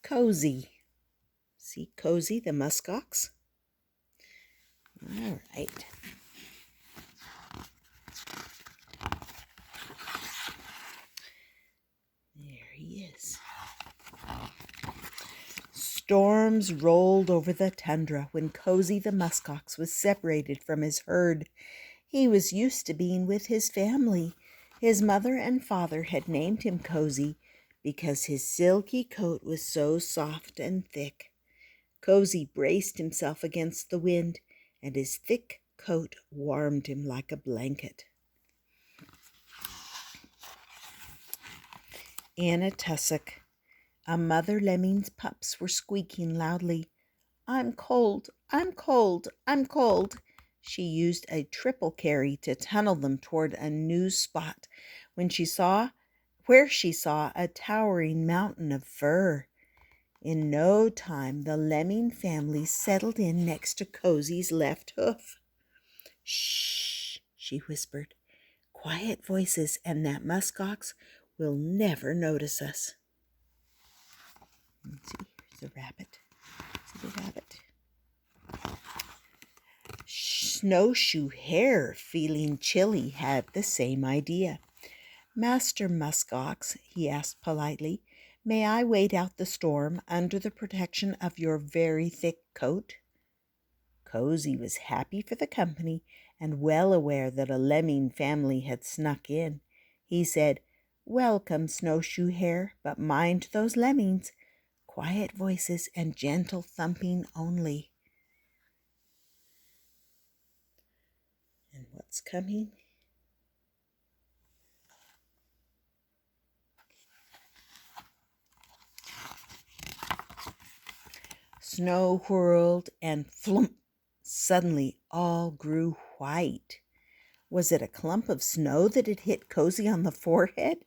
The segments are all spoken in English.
Cozy. See Cozy the muskox? All right. There he is. Storms rolled over the tundra when Cozy the muskox was separated from his herd. He was used to being with his family. His mother and father had named him Cozy because his silky coat was so soft and thick. Cozy braced himself against the wind, and his thick coat warmed him like a blanket. Annatussock, a mother lemming's pups were squeaking loudly. "I'm cold, I'm cold, I'm cold." She used a triple carry to tunnel them toward a new spot where she saw a towering mountain of fur. In no time, the lemming family settled in next to Cozy's left hoof. "Shh," she whispered. "Quiet voices and that muskox will never notice us." Let's see, here's the rabbit. See the rabbit? Snowshoe Hare, feeling chilly, had the same idea. "Master Muskox," he asked politely, "may I wait out the storm under the protection of your very thick coat?" Cozy was happy for the company and well aware that a lemming family had snuck in. He said, "Welcome, Snowshoe Hare, but mind those lemmings. Quiet voices and gentle thumping only." And what's coming? Snow whirled and flump. Suddenly all grew white. Was it a clump of snow that had hit Cozy on the forehead?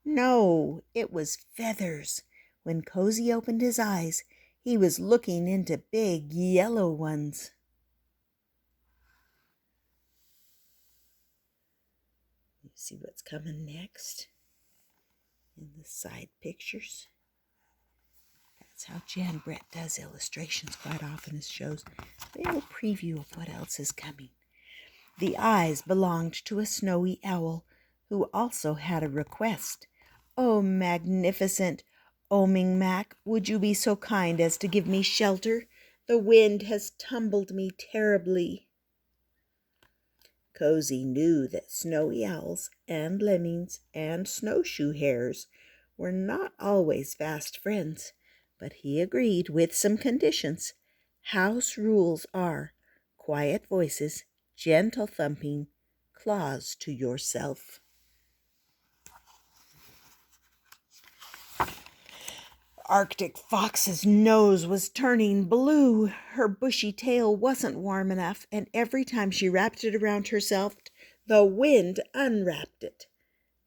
No, it was feathers. When Cozy opened his eyes, he was looking into big yellow ones. You see what's coming next in the side pictures? That's how Jan Brett does illustrations quite often. It shows a little preview of what else is coming. The eyes belonged to a snowy owl who also had a request. "Oh, magnificent Oming Mac, would you be so kind as to give me shelter? The wind has tumbled me terribly." Cozy knew that snowy owls and lemmings and snowshoe hares were not always fast friends, but he agreed with some conditions. House rules are quiet voices, gentle thumping, claws to yourself. Arctic Fox's nose was turning blue. Her bushy tail wasn't warm enough, and every time she wrapped it around herself, the wind unwrapped it.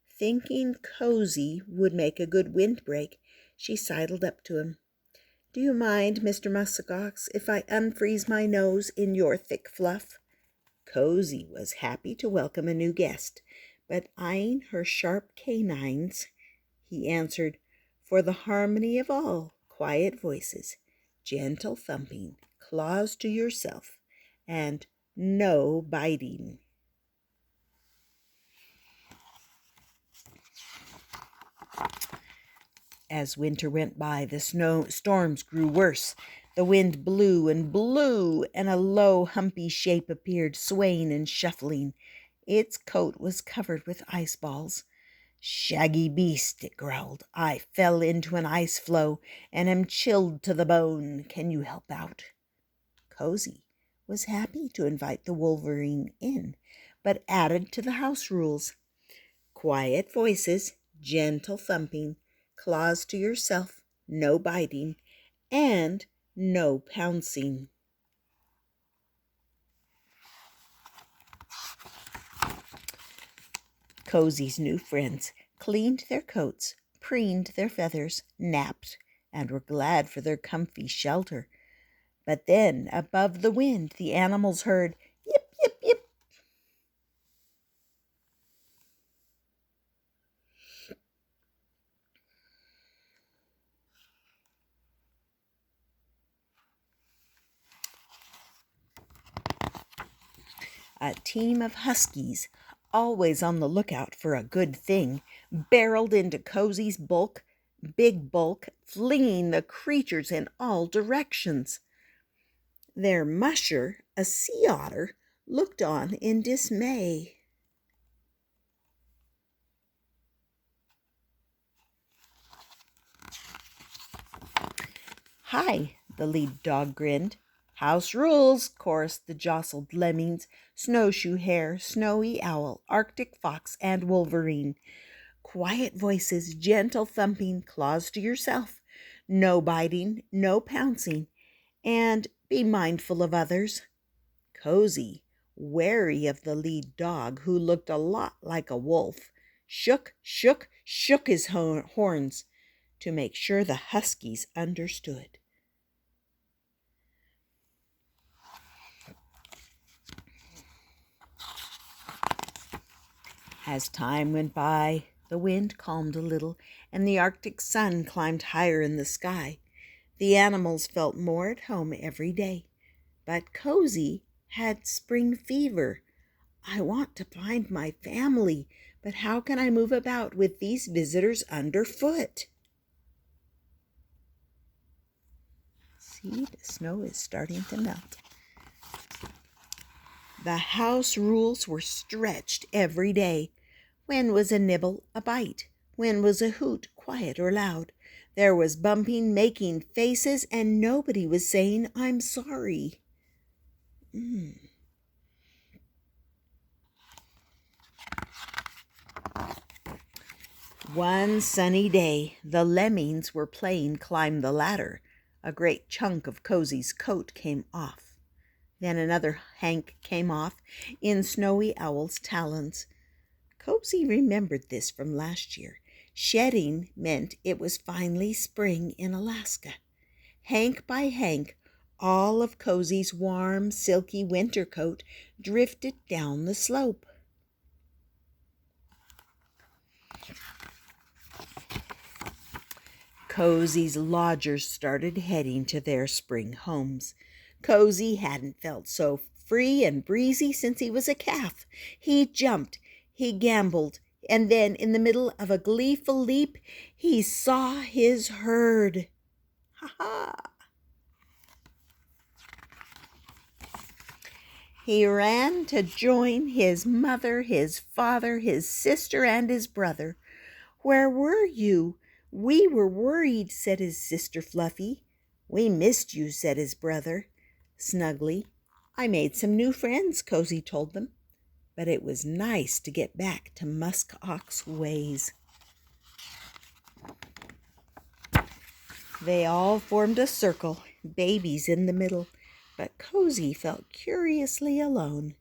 Thinking Cozy would make a good windbreak, she sidled up to him. "Do you mind, Mr. Muskox, if I unfreeze my nose in your thick fluff?" Cozy was happy to welcome a new guest, but eyeing her sharp canines, he answered, "For the harmony of all, quiet voices, gentle thumping, claws to yourself, and no biting." As winter went by, the storms grew worse. The wind blew and blew, and a low, humpy shape appeared, swaying and shuffling. Its coat was covered with ice balls. "Shaggy Beast," it growled, "I fell into an ice floe and am chilled to the bone. Can you help out?" Cozy was happy to invite the wolverine in, but added to the house rules: quiet voices, gentle thumping, claws to yourself, no biting, and no pouncing. Cozy's new friends cleaned their coats, preened their feathers, napped, and were glad for their comfy shelter. But then, above the wind, the animals heard yip, yip, yip. A team of Huskies, always on the lookout for a good thing, barreled into Cozy's big bulk, flinging the creatures in all directions. Their musher, a sea otter, looked on in dismay. "Hi," the lead dog grinned. "House rules," chorused the jostled lemmings, Snowshoe Hare, Snowy Owl, Arctic Fox, and Wolverine. Quiet voices, gentle thumping, claws to yourself. No biting, no pouncing, and be mindful of others. Cozy, wary of the lead dog, who looked a lot like a wolf, shook his horns to make sure the Huskies understood. As time went by, the wind calmed a little, and the Arctic sun climbed higher in the sky. The animals felt more at home every day. But Cozy had spring fever. "I want to find my family, but how can I move about with these visitors underfoot?" See, the snow is starting to melt. The house rules were stretched every day. When was a nibble a bite? When was a hoot quiet or loud? There was bumping, making faces, and nobody was saying, "I'm sorry." One sunny day, the lemmings were playing climb the ladder. A great chunk of Cozy's coat came off. Then another hank came off in Snowy Owl's talons. Cozy remembered this from last year. Shedding meant it was finally spring in Alaska. Hank by hank, all of Cozy's warm, silky winter coat drifted down the slope. Cozy's lodgers started heading to their spring homes. Cozy hadn't felt so free and breezy since he was a calf. He jumped, he gambled, and then, in the middle of a gleeful leap, he saw his herd. Ha-ha! He ran to join his mother, his father, his sister, and his brother. "Where were you? We were worried," said his sister Fluffy. "We missed you," said his brother. Snugly, "I made some new friends," Cozy told them. But it was nice to get back to Muskox ways. They all formed a circle, babies in the middle, but Cozy felt curiously alone.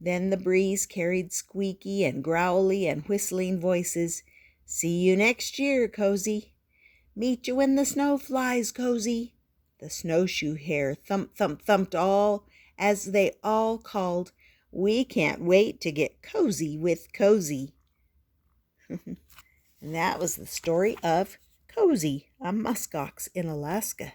Then the breeze carried squeaky and growly and whistling voices. "See you next year, Cozy." "Meet you when the snow flies, Cozy." The snowshoe hare thumped all as they all called, "We can't wait to get cozy with Cozy." And that was the story of Cozy, a muskox in Alaska.